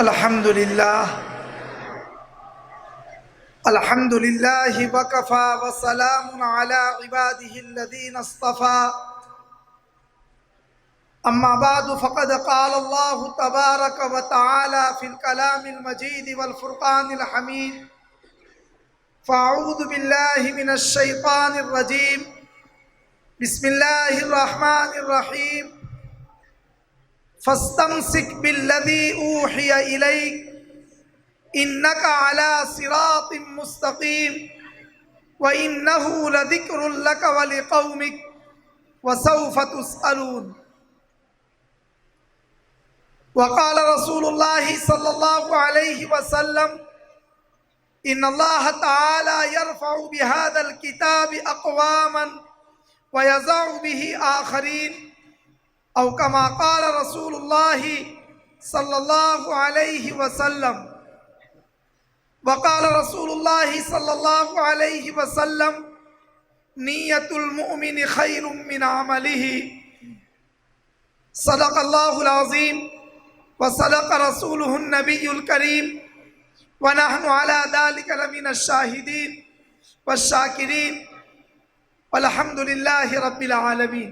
الحمد لله وكفى وسلام على عباده الذين اصطفى أما بعد فقد قال الله تبارك وتعالى في الكلام المجيد والفرقان الحميد فأعوذ بالله من الشيطان الرجيم بسم الله الرحمن الرحيم فاستمسك بالذي أوحي إليك إنك على صراط مستقيم وإنه لذكر لك ولقومك وسوف تسألون وقال رسول الله صلى الله عليه وسلم إن الله تعالى يرفع بهذا الكتاب أقواما ويضع به آخرين أو كما قال رسول الله صلى الله عليه وسلم وقال رسول الله صلى الله عليه وسلم نية المؤمن خير من عمله صدق الله العظيم وصدق رسوله النبي الكريم ونحن على ذلك لمن الشاهدين والشاكرين والحمد لله رب العالمين۔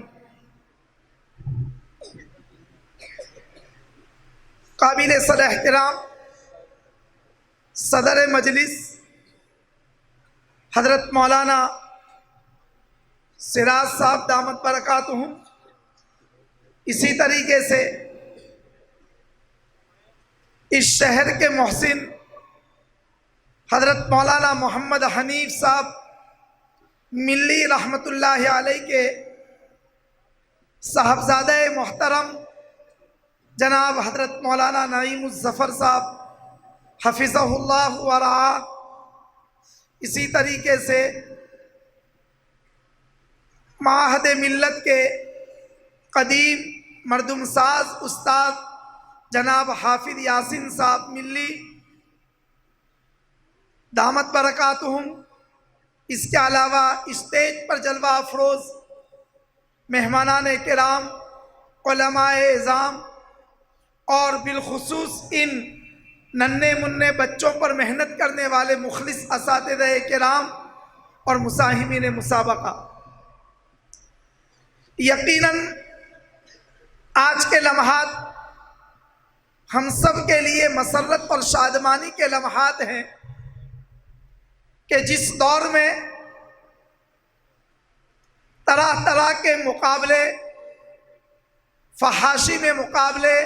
قابل صدر احترام صدر مجلس حضرت مولانا سراج صاحب دامت برکاتہم، اسی طریقے سے اس شہر کے محسن حضرت مولانا محمد حنیف صاحب ملی رحمت اللہ علیہ کے صاحبزادہ محترم جناب حضرت مولانا نعیم الظفر صاحب حفظہ اللہ ورعاہ، اسی طریقے سے معہد ملت کے قدیم مردم ساز استاد جناب حافظ یاسین صاحب ملی دامت برکاتہم، اس کے علاوہ اسٹیج پر جلوہ افروز مہمانان کرام، علماء اعظام اور بالخصوص ان ننھے منھے بچوں پر محنت کرنے والے مخلص اساتذہ کرام اور مساہمین مسابقہ، یقیناً آج کے لمحات ہم سب کے لیے مسرت اور شادمانی کے لمحات ہیں کہ جس دور میں طرح طرح کے مقابلے، فحاشی میں مقابلے،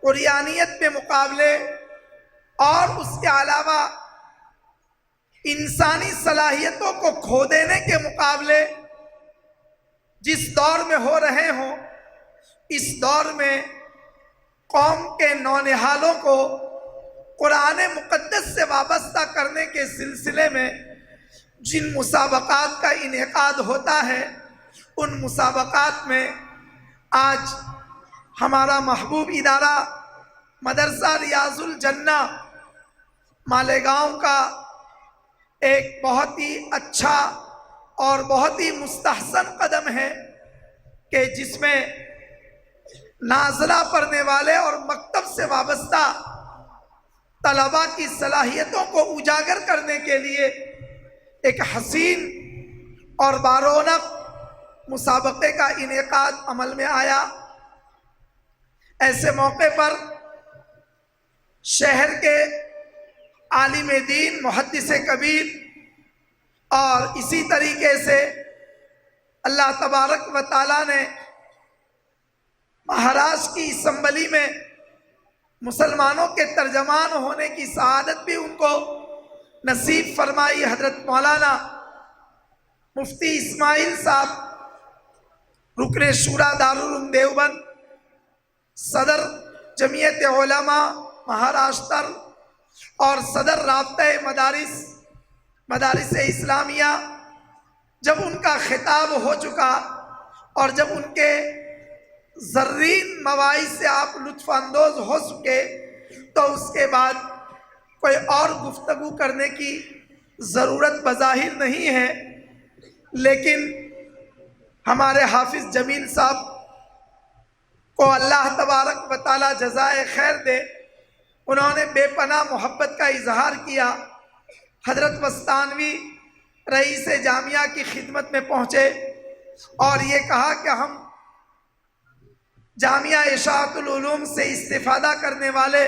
قریانیت میں مقابلے اور اس کے علاوہ انسانی صلاحیتوں کو کھو دینے کے مقابلے جس دور میں ہو رہے ہوں، اس دور میں قوم کے نونہالوں کو قرآن مقدس سے وابستہ کرنے کے سلسلے میں جن مسابقات کا انعقاد ہوتا ہے، ان مسابقات میں آج ہمارا محبوب ادارہ مدرسہ ریاض الجنہ مالیگاؤں کا ایک بہت ہی اچھا اور بہت ہی مستحسن قدم ہے کہ جس میں نازلہ پڑھنے والے اور مکتب سے وابستہ طلباء کی صلاحیتوں کو اجاگر کرنے کے لیے ایک حسین اور بارونق مسابقے کا انعقاد عمل میں آیا۔ ایسے موقع پر شہر کے عالم دین، محدث کبیر اور اسی طریقے سے اللہ تبارک و تعالیٰ نے مہاراشٹر کی اسمبلی میں مسلمانوں کے ترجمان ہونے کی سعادت بھی ان کو نصیب فرمائی۔ حضرت مولانا مفتی اسماعیل صاحب رکن شورا دارالعلوم دیوبند، صدر جمعیت علماء مہاراشٹر اور صدر رابطہ مدارس اسلامیہ، جب ان کا خطاب ہو چکا اور جب ان کے زرین مواعظ سے آپ لطف اندوز ہو چکے تو اس کے بعد کوئی اور گفتگو کرنے کی ضرورت بظاہر نہیں ہے، لیکن ہمارے حافظ جمیل صاحب کو اللہ تبارک و تعالی جزائے خیر دے، انہوں نے بے پناہ محبت کا اظہار کیا۔ حضرت وستانوی رئیس جامعہ کی خدمت میں پہنچے اور یہ کہا کہ ہم جامعہ اشاعت العلوم سے استفادہ کرنے والے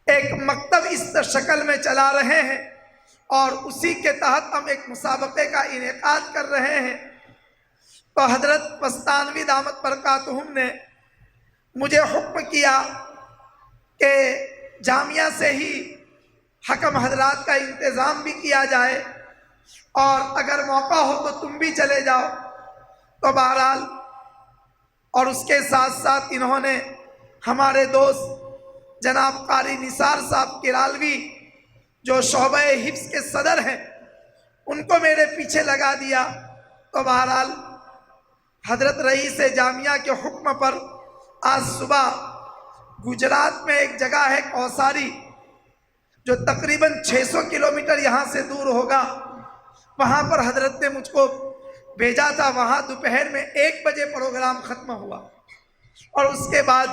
ایک مکتب اس شکل میں چلا رہے ہیں اور اسی کے تحت ہم ایک مسابقے کا انعقاد کر رہے ہیں۔ تو حضرت وستانوی دامت برکاتہم نے مجھے حکم کیا کہ جامعہ سے ہی حکم حضرات کا انتظام بھی کیا جائے اور اگر موقع ہو تو تم بھی چلے جاؤ۔ تو بہرحال اور اس کے ساتھ ساتھ انہوں نے ہمارے دوست جناب قاری نثار صاحب کرالوی جو شعبہ حفظ کے صدر ہیں ان کو میرے پیچھے لگا دیا۔ تو بہرحال حضرت رئیس جامعہ کے حکم پر آج صبح گجرات میں ایک جگہ ہے کوساری جو تقریباً 600 کلومیٹر یہاں سے دور ہوگا، وہاں پر حضرت نے مجھ کو بھیجا تھا۔ وہاں دوپہر میں 1 بجے پروگرام ختم ہوا اور اس کے بعد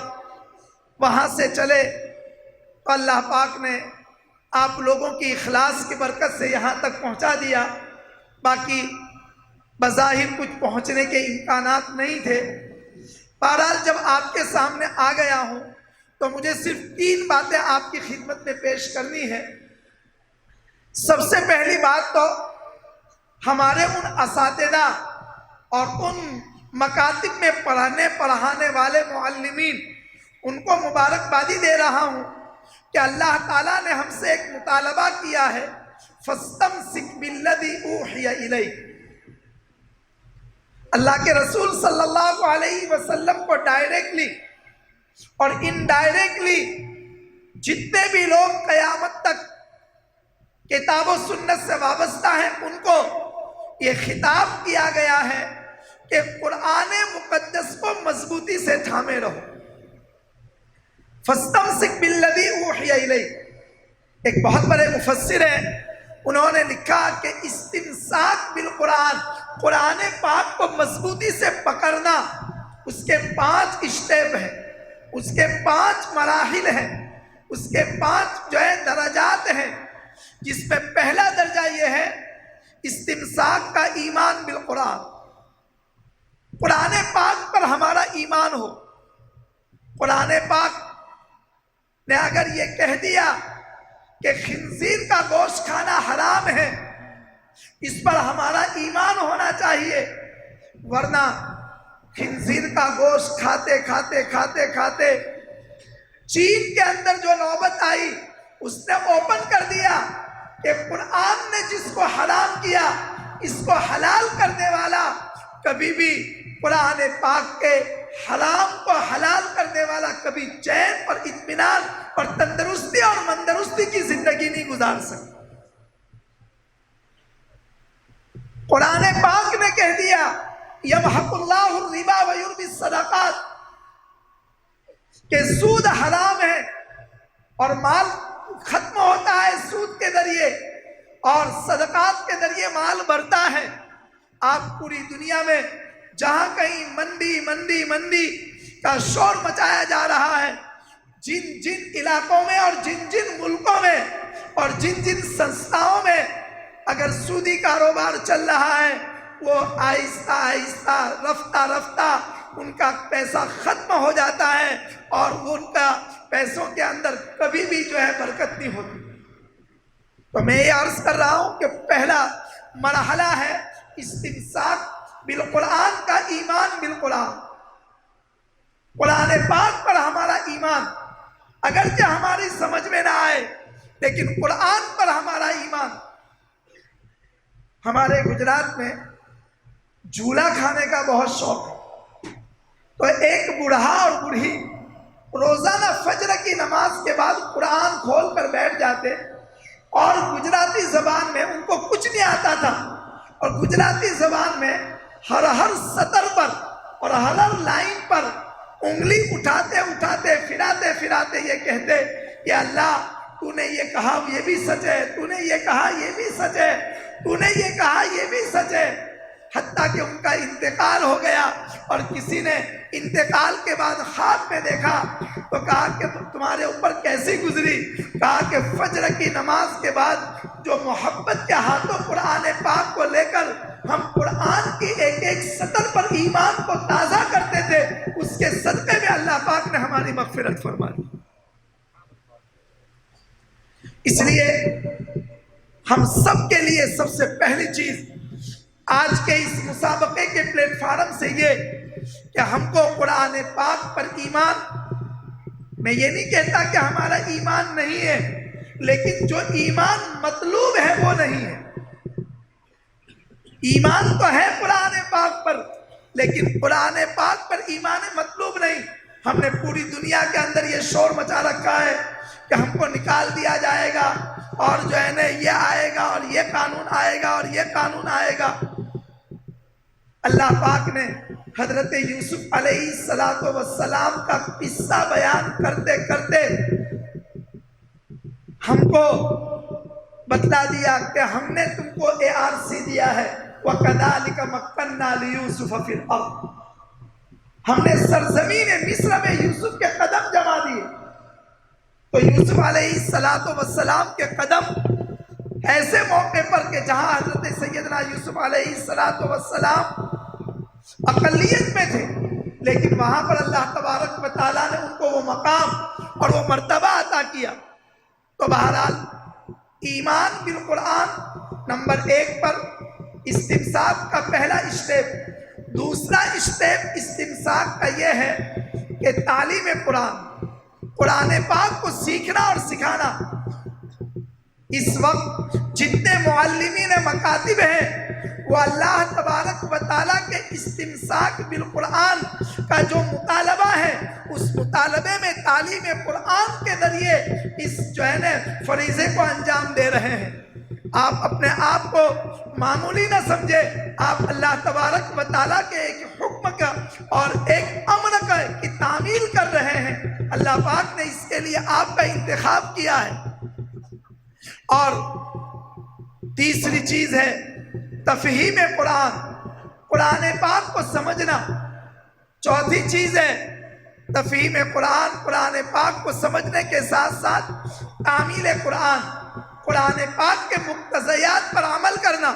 وہاں سے چلے تو اللہ پاک نے آپ لوگوں کی اخلاص کی برکت سے یہاں تک پہنچا دیا۔ باقی بظاہر کچھ پہنچنے کے امکانات نہیں تھے۔ بہرحال جب آپ کے سامنے آ گیا ہوں تو مجھے صرف 3 باتیں آپ کی خدمت میں پیش کرنی ہے۔ سب سے پہلی بات تو ہمارے ان اساتذہ اور ان مکاتب میں پڑھانے والے معلمین ان کو مبارکبادی دے رہا ہوں کہ اللہ تعالیٰ نے ہم سے ایک مطالبہ کیا ہے، فَاسْتَمْسِكْ بِالَّذِي أُوحِيَ إِلَيْكَ۔ اللہ کے رسول صلی اللہ علیہ وسلم کو ڈائریکٹلی اور انڈائریکٹلی جتنے بھی لوگ قیامت تک کتاب و سنت سے وابستہ ہیں ان کو یہ خطاب کیا گیا ہے کہ قرآن مقدس کو مضبوطی سے تھامے رہو۔ فَاسْتَمْسِكْ بِالَّذِي أُوحِيَ إِلَيْكَ۔ ایک بہت بڑے مفسر ہیں، انہوں نے لکھا کہ استمساک بالقرآن، قرآن پاک کو مضبوطی سے پکڑنا، اس کے 5 اسٹیپ ہیں، اس کے 5 مراحل ہیں، اس کے 5 درجات ہیں، جس میں پہلا درجہ یہ ہے استمساک کا ایمان بالقرآن۔ قرآن پاک پر ہمارا ایمان ہو۔ قرآن پاک نے اگر یہ کہہ دیا کہ خنزیر کا گوشت کھانا حرام ہے، اس پر ہمارا ایمان ہونا چاہیے، ورنہ خنزیر کا گوشت کھاتے کھاتے کھاتے کھاتے چین کے اندر جو نوبت آئی اس نے اوپن کر دیا کہ قرآن نے جس کو حرام کیا اس کو حلال کرنے والا کبھی بھی قرآن پاک کے حرام کو حلال کرنے والا کبھی چین اور اطمینان اور تندرستی اور مندرستی کی زندگی نہیں گزار سکتا۔ قرآن پاک نے کہہ دیا یمحق اللہ الربا ویربی الصدقات کہ سود حرام ہے اور مال ختم ہوتا ہے سود کے ذریعے اور صدقات کے ذریعے مال بڑھتا ہے۔ آپ پوری دنیا میں جہاں کہیں منڈی منڈی منڈی کا شور مچایا جا رہا ہے، جن جن علاقوں میں اور جن جن ملکوں میں اور جن جن سنستھاؤں میں اگر سودی کاروبار چل رہا ہے، وہ آہستہ آہستہ رفتہ رفتہ ان کا پیسہ ختم ہو جاتا ہے اور ان کا پیسوں کے اندر کبھی بھی برکت نہیں ہوتی۔ تو میں یہ عرض کر رہا ہوں کہ پہلا مرحلہ ہے استمساک بالقرآن کا ایمان بالقرآن۔ قرآن پاک پر ہمارا ایمان اگرچہ ہماری سمجھ میں نہ آئے لیکن قرآن پر ہمارا ایمان۔ ہمارے گجرات میں جھولا کھانے کا بہت شوق ہے، تو ایک بوڑھا اور بوڑھی روزانہ فجر کی نماز کے بعد قرآن کھول کر بیٹھ جاتے اور گجراتی زبان میں ان کو کچھ نہیں آتا تھا اور گجراتی زبان میں ہر سطر پر اور ہر لائن پر انگلی اٹھاتے اٹھاتے پھراتے پھراتے یہ کہتے کہ اللہ تو نے یہ کہا یہ بھی سچ ہے، تو نے یہ کہا یہ بھی سچ ہے، تو نے یہ کہا یہ بھی سچ ہے، حتیٰ کہ ان کا انتقال ہو گیا اور کسی نے انتقال کے بعد خواب میں دیکھا تو کہا کہ تمہارے اوپر کیسی گزری؟ کہا کہ فجر کی نماز کے بعد جو محبت کے ہاتھوں قرآن پاک کو لے کر ہم قرآن کی ایک ایک سطر پر ایمان کو تازہ کرتے تھے، اس کے صدقے میں اللہ پاک نے ہماری مغفرت فرما دی۔ اس لیے ہم سب کے لیے سب سے پہلی چیز آج کے اس مسابقے کے پلیٹ فارم سے یہ کہ ہم کو قرآن پاک پر ایمان، میں یہ نہیں کہتا کہ ہمارا ایمان نہیں ہے، لیکن جو ایمان مطلوب ہے وہ نہیں ہے۔ ایمان تو ہے قرآن پاک پر، لیکن قرآن پاک پر ایمان مطلوب نہیں۔ ہم نے پوری دنیا کے اندر یہ شور مچا رکھا ہے کہ ہم کو نکال دیا جائے گا، اور جو ہے نا یہ آئے گا اور یہ قانون آئے گا اور یہ قانون آئے گا۔ اللہ پاک نے حضرت یوسف علیہ السلام کا قصہ بیان کرتے کرتے ہم کو بتلا دیا کہ ہم نے تم کو ARC دیا ہے، وَكَذَلِكَ مَكَّنَّا لِيُوسُفَ فِي الْأَرْضِ، ہم نے سرزمین مصر میں یوسف کے قدم جما دیے۔ تو یوسف علیہ السلام کے قدم ایسے موقع پر کہ جہاں حضرت سیدنا یوسف علیہ السلام اقلیت میں تھے، لیکن وہاں پر اللہ تبارک و تعالیٰ نے ان کو وہ مقام اور وہ مرتبہ عطا کیا۔ تو بہرحال ایمان بالقرآن نمبر 1 پر استمساک کا پہلا اسٹیپ۔ دوسرا اسٹیپ استمساک کا یہ ہے کہ تعلیم قرآن پاک کو سیکھنا اور سکھانا۔ اس وقت جتنے معلمین مکاتب ہیں وہ اللہ تبارک و تعالیٰ کے استمساک بالقرآن کا جو مطالبہ ہے، اس مطالبے میں تعلیم قرآن کے ذریعے اس جو ہے نا فریضے کو انجام دے رہے ہیں۔ آپ اپنے آپ کو معمولی نہ سمجھے، آپ اللہ تبارک و تعالیٰ کے ایک حکم کا اور ایک امر کی تعمیل کر رہے ہیں۔ اللہ پاک نے اس کے لیے آپ کا انتخاب کیا ہے۔ اور تیسری چیز ہے تفہیم قرآن پاک کو سمجھنا۔ چوتھی چیز ہے تفہیم قرآن پاک کو سمجھنے کے ساتھ ساتھ تعمیل قرآن پاک کے مقتضیات پر عمل کرنا۔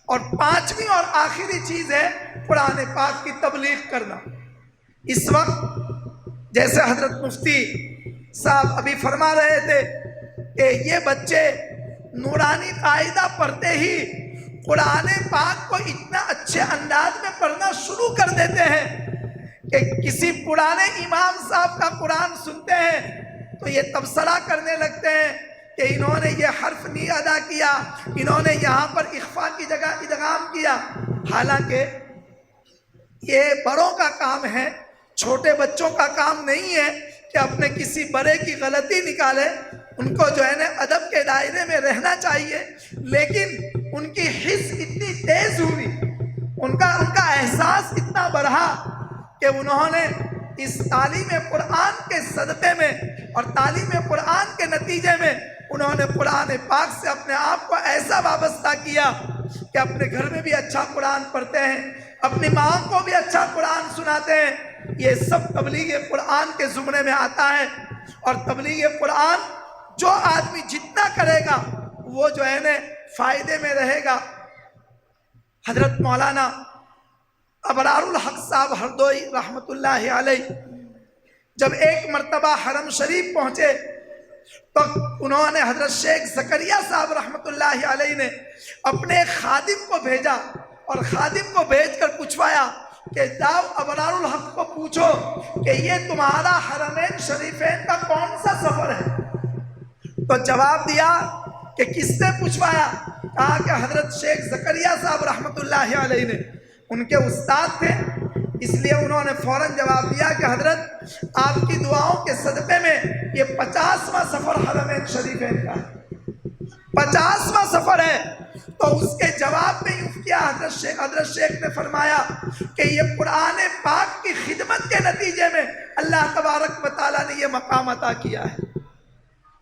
اور پانچویں اور آخری چیز ہے قرآن پاک کی تبلیغ کرنا۔ اس وقت جیسے حضرت مفتی صاحب ابھی فرما رہے تھے کہ یہ بچے نورانی قاعدہ پڑھتے ہی قرآن پاک کو اتنا اچھے انداز میں پڑھنا شروع کر دیتے ہیں کہ کسی پرانے امام صاحب کا قرآن سنتے ہیں تو یہ تبصرہ کرنے لگتے ہیں کہ انہوں نے یہ حرف نہیں ادا کیا، انہوں نے یہاں پر اخفا کی جگہ ادغام کیا۔ حالانکہ یہ بڑوں کا کام ہے، چھوٹے بچوں کا کام نہیں ہے کہ اپنے کسی بڑے کی غلطی نکالے۔ ان کو جو ہے نا ادب کے دائرے میں رہنا چاہیے، لیکن ان کی حس اتنی تیز ہوئی، ان کا احساس اتنا بڑھا کہ انہوں نے اس تعلیم قرآن کے صدقے میں اور تعلیم قرآن کے نتیجے میں انہوں نے قرآن پاک سے اپنے آپ کو ایسا وابستہ کیا کہ اپنے گھر میں بھی اچھا قرآن پڑھتے ہیں، اپنی ماں کو بھی اچھا قرآن سناتے ہیں۔ یہ سب تبلیغ قرآن کے زمرے میں آتا ہے۔ اور تبلیغ قرآن جو آدمی جتنا کرے گا وہ جو ہے نا فائدے میں رہے گا۔ حضرت مولانا ابرار الحق صاحب ہردوئی رحمت اللہ علیہ جب ایک مرتبہ حرم شریف پہنچے تو انہوں نے حضرت شیخ زکریا صاحب رحمت اللہ علیہ نے اپنے خادم کو بھیجا اور خادم کو بھیج کر پوچھوایا کہ جاؤ ابرار الحق کو پوچھو کہ یہ تمہارا حرمین شریفین کا کون سا سفر ہے؟ تو جواب دیا کہ کس نے پوچھوایا؟ کہا کہ حضرت شیخ زکریا صاحب رحمت اللہ علیہ نے، ان کے استاد تھے، اس لیے انہوں نے فوراً جواب دیا کہ حضرت آپ کی دعاؤں کے صدقے میں یہ 50واں سفر حرمین شریفین کا ہے، 50واں سفر ہے۔ تو اس کے جواب میں یوں کیا حضرت شیخ نے فرمایا کہ یہ قرآن پاک کی خدمت کے نتیجے میں اللہ تبارک و تعالیٰ نے یہ مقام عطا کیا ہے۔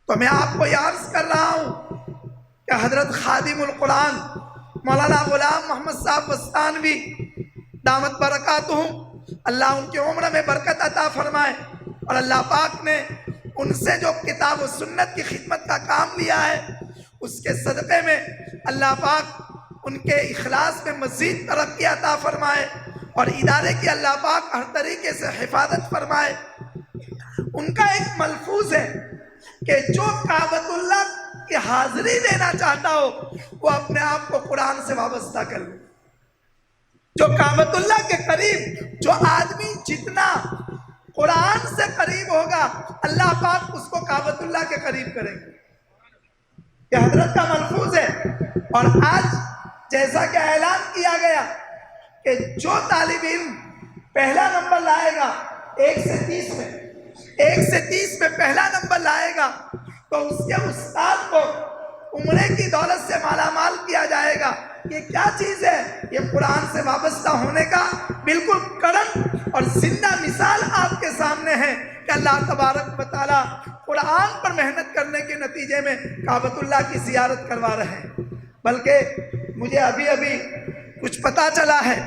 تو میں آپ کو یہ عرض کر رہا ہوں کہ حضرت خادم القرآن مولانا غلام محمد صاحب وستانوی دامت برکاتہم اللہ ان کی عمر میں برکت عطا فرمائے، اور اللہ پاک نے ان سے جو کتاب و سنت کی خدمت کا کام لیا ہے اس کے صدقے میں اللہ پاک ان کے اخلاص میں مزید ترقی عطا فرمائے، اور ادارے کی اللہ پاک ہر طریقے سے حفاظت فرمائے۔ ان کا ایک ملفوظ ہے کہ جو کعبۃ اللہ کی حاضری دینا چاہتا ہو وہ اپنے آپ کو قرآن سے وابستہ کر لے۔ جو کعبۃ اللہ کے قریب، جو آدمی جتنا قرآن سے قریب ہوگا اللہ پاک اس کو کعبۃ اللہ کے قریب کریں گے۔ یہ حضرت کا ملفوظ ہے۔ اور آج جیسا کہ اعلان کیا گیا کہ جو طالب علم پہلا نمبر لائے گا 1 سے 30 میں، 1 سے 30 میں پہلا نمبر لائے گا تو اس کے استاد کو عمرے کی دولت سے مالا مال کیا جائے گا۔ یہ کیا چیز ہے؟ یہ قرآن سے وابستہ ہونے کا بالکل کرنٹ اور زندہ مثال آپ کے سامنے ہے کہ اللہ تبارک و تعالیٰ قرآن پر محنت کرنے کے نتیجے میں کعبۃ اللہ کی زیارت کروا رہے ہیں۔ بلکہ مجھے ابھی کچھ پتہ چلا ہے،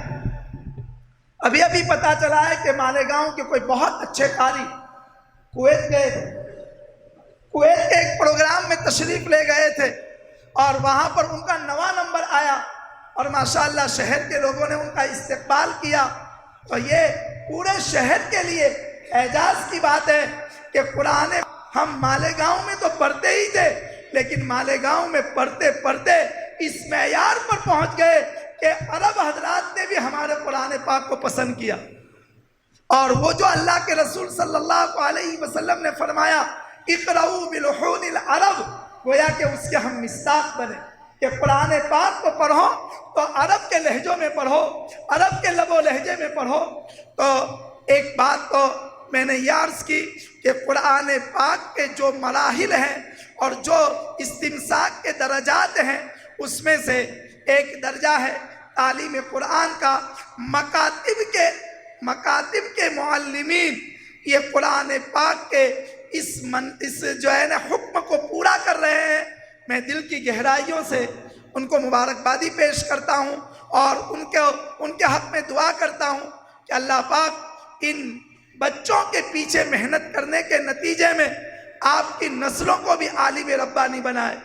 ابھی پتہ چلا ہے کہ مالیگاؤں کے کوئی بہت اچھے قاری کویت گئے تھے، کویت کے ایک پروگرام میں تشریف لے گئے تھے، اور وہاں پر ان کا 9واں نمبر آیا، اور ماشاءاللہ شہر کے لوگوں نے ان کا استقبال کیا۔ تو یہ پورے شہر کے لیے اعجاز کی بات ہے کہ قرآن ہم مالیگاؤں میں تو پڑھتے ہی تھے، لیکن مالیگاؤں میں پڑھتے پڑھتے اس معیار پر پہنچ گئے کہ عرب حضرات نے بھی ہمارے قرآن پاک کو پسند کیا، اور وہ جو اللہ کے رسول صلی اللہ علیہ وسلم نے فرمایا اقرؤوا بلحون العرب، گویا کہ اس کے ہم مصداق بنے کہ قرآن پاک کو پڑھو تو عرب کے لہجوں میں پڑھو، عرب کے لب و لہجے میں پڑھو۔ تو ایک بات تو میں نے یہ عرض کی کہ قرآن پاک کے جو مراحل ہیں اور جو استمساک کے درجات ہیں اس میں سے ایک درجہ ہے تعلیم قرآن کا۔ مکاتب کے معلمین یہ قرآن پاک کے اس جو ہے نا حکم کو پورا کر رہے ہیں۔ میں دل کی گہرائیوں سے ان کو مبارکبادی پیش کرتا ہوں، اور ان کے حق میں دعا کرتا ہوں کہ اللہ پاک ان بچوں کے پیچھے محنت کرنے کے نتیجے میں آپ کی نسلوں کو بھی عالم ربانی بنائے،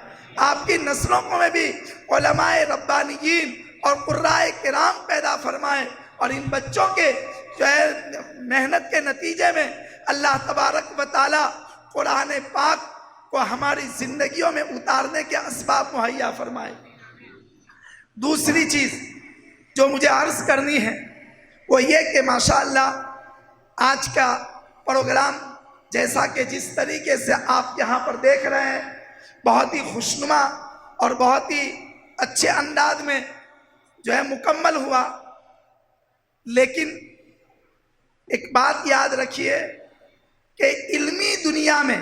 آپ کی نسلوں کو میں بھی علماء ربانیین اور قرائے کرام پیدا فرمائے، اور ان بچوں کے جو ہے محنت کے نتیجے میں اللہ تبارک و تعالی قرآن پاک کو ہماری زندگیوں میں اتارنے کے اسباب مہیا فرمائے۔ دوسری چیز جو مجھے عرض کرنی ہے وہ یہ کہ ماشاءاللہ آج کا پروگرام جیسا کہ جس طریقے سے آپ یہاں پر دیکھ رہے ہیں بہت ہی خوشنما اور بہت ہی اچھے انداز میں جو ہے مکمل ہوا، لیکن ایک بات یاد رکھیے کہ علمی دنیا میں،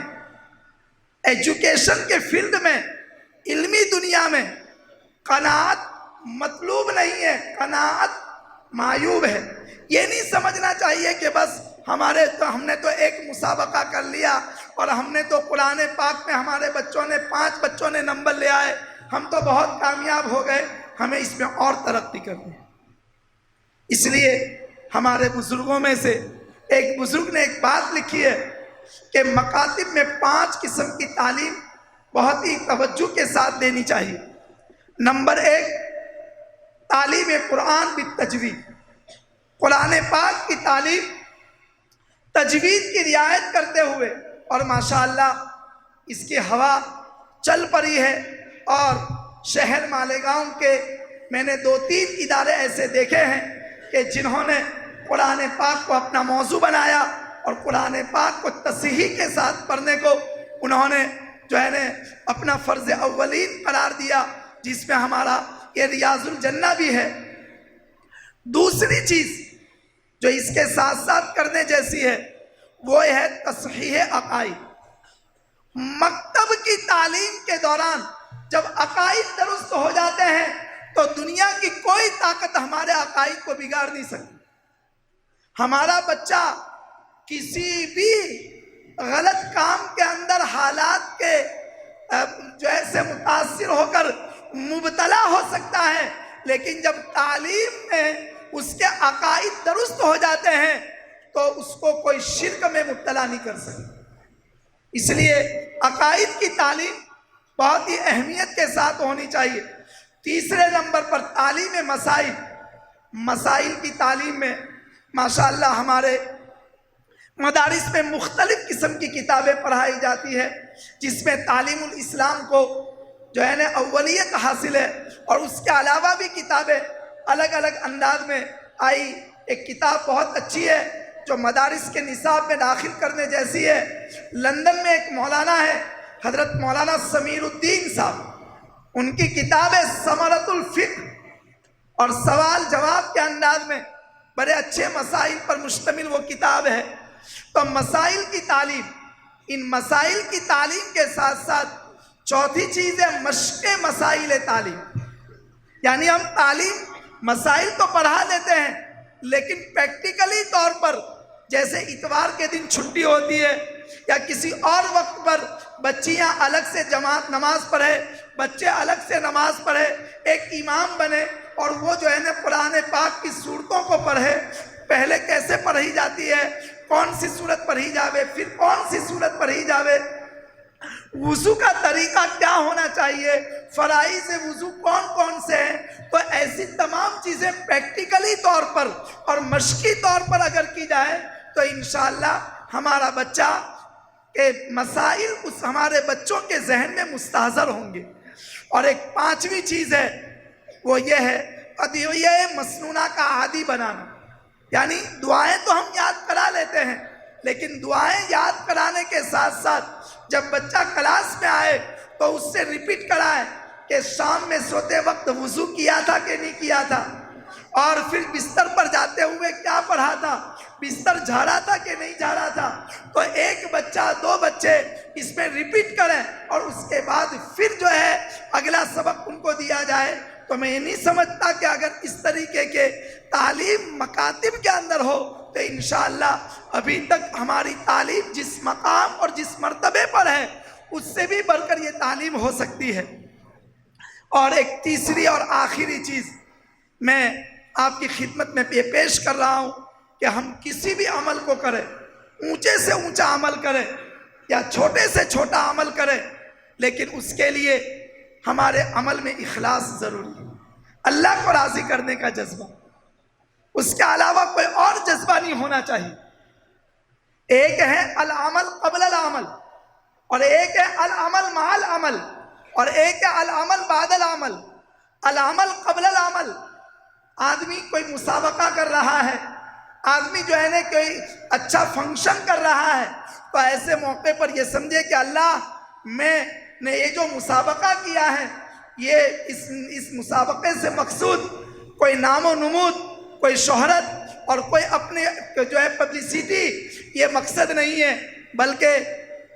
ایجوکیشن کے فیلڈ میں، علمی دنیا میں قناعت مطلوب نہیں ہے، قناعت معیوب ہے۔ یہ نہیں سمجھنا چاہیے کہ بس ہم نے تو ایک مسابقہ کر لیا اور ہم نے تو قرآن پاک میں ہمارے بچوں نے 5 بچوں نے نمبر لے آئے، ہم تو بہت کامیاب ہو گئے، ہمیں اس میں اور ترقی کرنی ہے۔ اس لیے ہمارے بزرگوں میں سے ایک بزرگ نے ایک بات لکھی ہے کہ مکاتب میں 5 قسم کی تعلیم بہت ہی توجہ کے ساتھ دینی چاہیے۔ نمبر 1، تعلیم قرآن بالتجوید، قرآن پاک کی تعلیم تجوید کی رعایت کرتے ہوئے، اور ماشاءاللہ اس کی ہوا چل پڑی ہے، اور شہر مالیگاؤں کے میں نے 2-3 ادارے ایسے دیکھے ہیں کہ جنہوں نے قرآن پاک کو اپنا موضوع بنایا اور قرآن پاک کو تصحیح کے ساتھ پڑھنے کو انہوں نے جو ہے نا اپنا فرض اولین قرار دیا، جس میں ہمارا یہ ریاض الجنہ بھی ہے۔ دوسری چیز جو اس کے ساتھ ساتھ کرنے جیسی ہے وہ ہے تصحیح عقائد۔ مکتب کی تعلیم کے دوران جب عقائد درست ہو جاتے ہیں تو دنیا کی کوئی طاقت ہمارے عقائد کو بگاڑ نہیں سکتی۔ ہمارا بچہ کسی بھی غلط کام کے اندر حالات کے جو ایسے متاثر ہو کر مبتلا ہو سکتا ہے، لیکن جب تعلیم میں اس کے عقائد درست ہو جاتے ہیں تو اس کو کوئی شرک میں مبتلا نہیں کر سکتا۔ اس لیے عقائد کی تعلیم بہت ہی اہمیت کے ساتھ ہونی چاہیے۔ تیسرے نمبر پر تعلیم مسائل۔ مسائل کی تعلیم میں ماشاءاللہ ہمارے مدارس میں مختلف قسم کی کتابیں پڑھائی جاتی ہے، جس میں تعلیم الاسلام کو جو ہے نا اولیت حاصل ہے، اور اس کے علاوہ بھی کتابیں الگ الگ انداز میں آئی۔ ایک کتاب بہت اچھی ہے جو مدارس کے نصاب میں داخل کرنے جیسی ہے۔ لندن میں ایک مولانا ہے حضرت مولانا سمیر الدین صاحب، ان کی کتاب ہے ثمرۃ الفقہ، اور سوال جواب کے انداز میں بڑے اچھے مسائل پر مشتمل وہ کتاب ہے۔ تو مسائل کی تعلیم، ان مسائل کی تعلیم کے ساتھ ساتھ چوتھی چیز ہے مشق مسائل تعلیم، یعنی ہم تعلیم مسائل تو پڑھا دیتے ہیں لیکن پریکٹیکلی طور پر جیسے اتوار کے دن چھٹی ہوتی ہے یا کسی اور وقت پر بچیاں الگ سے جماعت نماز پڑھے، بچے الگ سے نماز پڑھے، ایک امام بنے اور وہ جو ہے نا قرآن پاک کی سورتوں کو پڑھے، پہلے کیسے پڑھی جاتی ہے، کون سی سورت پڑھی جاوے، پھر کون سی سورت پڑھی جاوے، وضو کا طریقہ کیا ہونا چاہیے، فرائض وضو کون کون سے ہیں، تو ایسی تمام چیزیں پریکٹیکلی طور پر اور مشقی طور پر اگر کی جائے تو انشاءاللہ ہمارا بچہ کے مسائل اس ہمارے بچوں کے ذہن میں مستحضر ہوں گے۔ اور ایک پانچویں چیز ہے وہ یہ ہے ادعیہ مسنونہ کا عادی بنانا، یعنی دعائیں تو ہم یاد کرا لیتے ہیں لیکن دعائیں یاد کرانے کے ساتھ ساتھ جب بچہ کلاس میں آئے تو اس سے ریپیٹ کرائے کہ شام میں سوتے وقت وضو کیا تھا کہ نہیں کیا تھا، اور پھر بستر پر جاتے ہوئے کیا پڑھا تھا، بستر جھاڑا تھا کہ نہیں جھاڑا تھا۔ تو ایک بچہ دو بچے اس میں ریپیٹ کریں اور اس کے بعد پھر جو ہے اگلا سبق ان کو دیا جائے۔ تو میں یہ نہیں سمجھتا کہ اگر اس طریقے کے تعلیم مکاتب کے اندر ہو تو انشاءاللہ ابھی تک ہماری تعلیم جس مقام اور جس مرتبے پر ہے اس سے بھی بڑھ کر یہ تعلیم ہو سکتی ہے۔ اور ایک تیسری اور آخری چیز میں آپ کی خدمت میں یہ پیش کر رہا ہوں کہ ہم کسی بھی عمل کو کریں، اونچے سے اونچا عمل کریں یا چھوٹے سے چھوٹا عمل کریں، لیکن اس کے لیے ہمارے عمل میں اخلاص ضروری ہے، اللہ کو راضی کرنے کا جذبہ، اس کے علاوہ کوئی اور جذبہ نہیں ہونا چاہیے۔ ایک ہے العمل قبل العمل، اور ایک ہے العمل مع العمل، اور ایک ہے العمل بعد العمل۔ العمل قبل العمل، آدمی کوئی مسابقہ کر رہا ہے، آدمی جو ہے نا کوئی اچھا فنکشن کر رہا ہے، تو ایسے موقع پر یہ سمجھے کہ اللہ میں نے یہ جو مسابقہ کیا ہے یہ اس مسابقے سے مقصود کوئی نام و نمود، کوئی شہرت اور کوئی اپنے جو ہے پبلسٹی، یہ مقصد نہیں ہے، بلکہ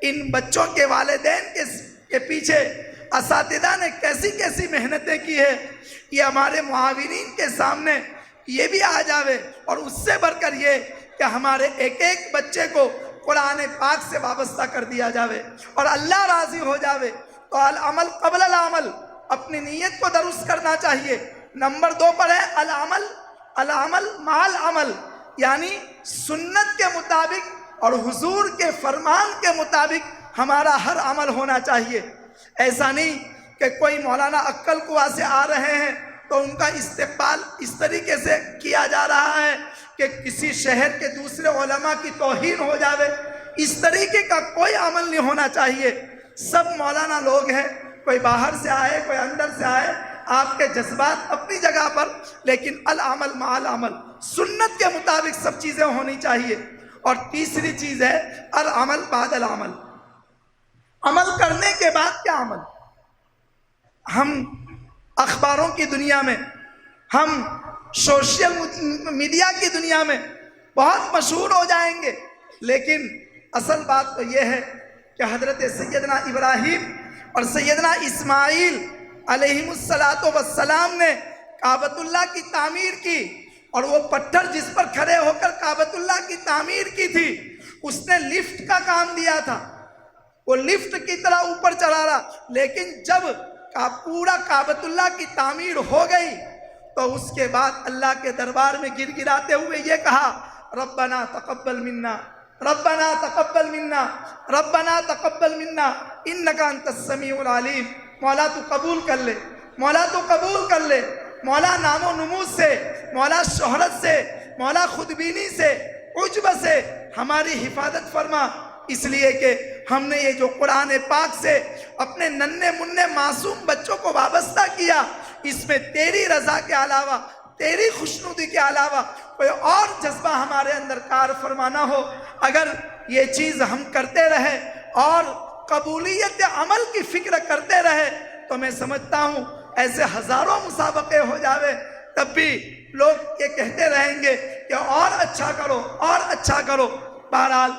ان بچوں کے والدین کے پیچھے اساتذہ نے کیسی کیسی محنتیں کی ہے، یہ ہمارے معاونین کے سامنے یہ بھی آ جاوے، اور اس سے بڑھ کر یہ کہ ہمارے ایک ایک بچے کو قرآن پاک سے وابستہ کر دیا جاوے اور اللہ راضی ہو جاوے۔ تو العمل قبل العمل، اپنی نیت کو درست کرنا چاہیے۔ نمبر 2 پر ہے العمل مع العمل، یعنی سنت کے مطابق اور حضور کے فرمان کے مطابق ہمارا ہر عمل ہونا چاہیے۔ ایسا نہیں کہ کوئی مولانا عقل قوا سے آ رہے ہیں تو ان کا استقبال اس طریقے سے کیا جا رہا ہے کہ کسی شہر کے دوسرے علماء کی توہین ہو جاوے، اس طریقے کا کوئی عمل نہیں ہونا چاہیے۔ سب مولانا لوگ ہیں، کوئی باہر سے آئے کوئی اندر سے آئے، آپ کے جذبات اپنی جگہ پر، لیکن العمل مع العمل، سنت کے مطابق سب چیزیں ہونی چاہیے۔ اور تیسری چیز ہے العمل بعد العمل، عمل کرنے کے بعد کیا عمل۔ ہم اخباروں کی دنیا میں، ہم سوشل میڈیا کی دنیا میں بہت مشہور ہو جائیں گے، لیکن اصل بات تو یہ ہے کہ حضرت سیدنا ابراہیم اور سیدنا اسماعیل علیہم السلام نے کعبۃ اللہ کی تعمیر کی، اور وہ پتھر جس پر کھڑے ہو کر کعبۃ اللہ کی تعمیر کی تھی اس نے لفٹ کا کام دیا تھا، وہ لفٹ کی طرح اوپر چلا رہا، لیکن جب پورا کعبۃ اللہ کی تعمیر ہو گئی تو اور اس کے بعد اللہ کے دربار میں گر گراتے ہوئے یہ کہا ربنا تقبل منا ربنا تقبل منا ربنا تقبل منا انک انت السمیع العلیم. مولا تو قبول کر لے، مولا تو قبول کر لے، مولا نام و نمود سے، مولا شہرت سے، مولا خودبینی سے، عجب سے ہماری حفاظت فرما. اس لیے کہ ہم نے یہ جو قرآن پاک سے اپنے ننھے منھے معصوم بچوں کو وابستہ کیا، اس میں تیری رضا کے علاوہ، تیری خوشنودی کے علاوہ کوئی اور جذبہ ہمارے اندر کار فرمانا ہو. اگر یہ چیز ہم کرتے رہے اور قبولیت عمل کی فکر کرتے رہے تو میں سمجھتا ہوں ایسے ہزاروں مسابقے ہو جاوے، تب بھی لوگ یہ کہتے رہیں گے کہ اور اچھا کرو اور اچھا کرو. بہرحال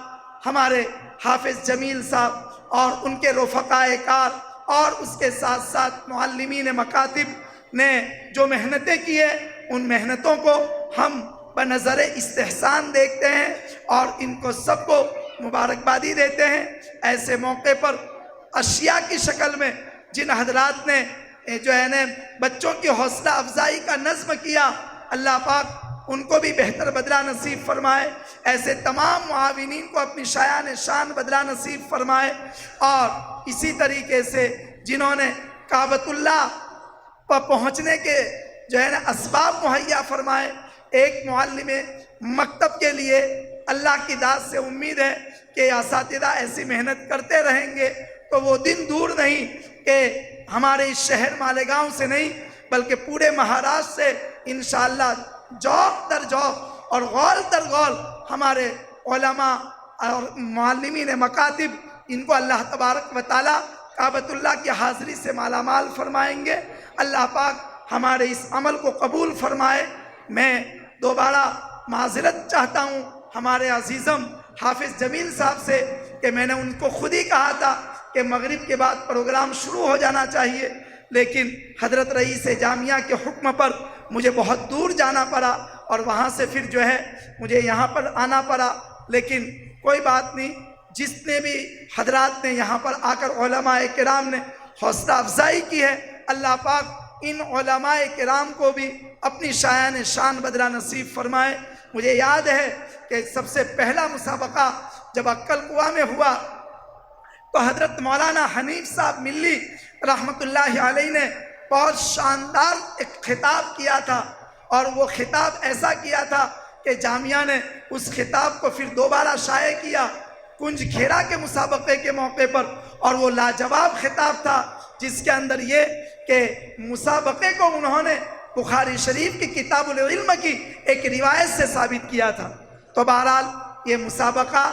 ہمارے حافظ جمیل صاحب اور ان کے رفقائے کار اور اس کے ساتھ ساتھ معلمین مکاتب نے جو محنتیں کی ہیں، ان محنتوں کو ہم بنظر استحسان دیکھتے ہیں اور ان کو سب کو مبارکبادی دیتے ہیں. ایسے موقع پر اشیاء کی شکل میں جن حضرات نے جو ہے نا بچوں کی حوصلہ افزائی کا نظم کیا، اللہ پاک ان کو بھی بہتر بدلہ نصیب فرمائے. ایسے تمام معاونین کو اپنی شایان شان بدلہ نصیب فرمائے. اور اسی طریقے سے جنہوں نے کعبۃ اللہ پر پہنچنے کے جو ہے نا اسباب مہیا فرمائے. ایک معلم مکتب کے لیے اللہ کی ذات سے امید ہے کہ اساتذہ ایسی محنت کرتے رہیں گے تو وہ دن دور نہیں کہ ہمارے اس شہر مالیگاؤں سے نہیں بلکہ پورے مہاراشٹر سے انشاءاللہ جوق در جوق اور غول در غول ہمارے علماء اور معلمین مکاتب ان کو اللہ تبارک و تعالی کعبۃ اللہ کی حاضری سے مالا مال فرمائیں گے. اللہ پاک ہمارے اس عمل کو قبول فرمائے. میں دوبارہ معذرت چاہتا ہوں ہمارے عزیزم حافظ جمیل صاحب سے کہ میں نے ان کو خود ہی کہا تھا کہ مغرب کے بعد پروگرام شروع ہو جانا چاہیے، لیکن حضرت رئیس جامعہ کے حکم پر مجھے بہت دور جانا پڑا اور وہاں سے پھر جو ہے مجھے یہاں پر آنا پڑا. لیکن کوئی بات نہیں، جتنے بھی حضرات نے یہاں پر آ کر علماء کرام نے حوصلہ افزائی کی ہے، اللہ پاک ان علماء کرام کو بھی اپنی شایان شان بدلہ نصیب فرمائے. مجھے یاد ہے کہ سب سے پہلا مسابقہ جب عقل قوا میں ہوا تو حضرت مولانا حنیف صاحب ملی رحمت اللہ علیہ نے بہت شاندار ایک خطاب کیا تھا، اور وہ خطاب ایسا کیا تھا کہ جامعہ نے اس خطاب کو پھر دوبارہ شائع کیا کنج کھیرا کے مسابقے کے موقع پر، اور وہ لاجواب خطاب تھا جس کے اندر یہ کہ مسابقے کو انہوں نے بخاری شریف کی کتاب العلم کی ایک روایت سے ثابت کیا تھا. تو بہرحال یہ مسابقہ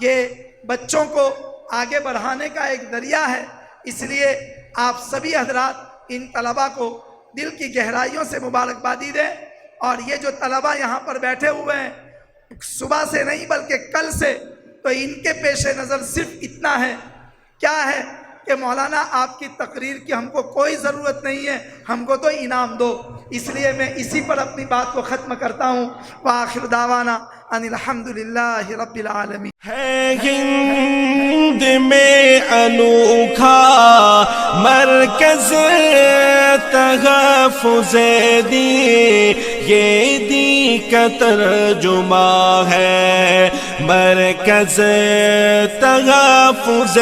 یہ بچوں کو آگے بڑھانے کا ایک ذریعہ ہے. اس لیے آپ سبھی حضرات ان طلباء کو دل کی گہرائیوں سے مبارکبادی دیں. اور یہ جو طلباء یہاں پر بیٹھے ہوئے ہیں صبح سے نہیں بلکہ کل سے، تو ان کے پیش نظر صرف اتنا ہے، کیا ہے کہ مولانا آپ کی تقریر کی ہم کو کوئی ضرورت نہیں ہے، ہم کو تو انعام دو. اس لیے میں اسی پر اپنی بات کو ختم کرتا ہوں. وآخر دعوانا ان الحمدللہ رب العالمین. ہے ہند میں انوکھا مرکز تحفظ دین، یہ دین کا ترجمہ ہے مرکز تحفظ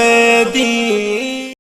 دین.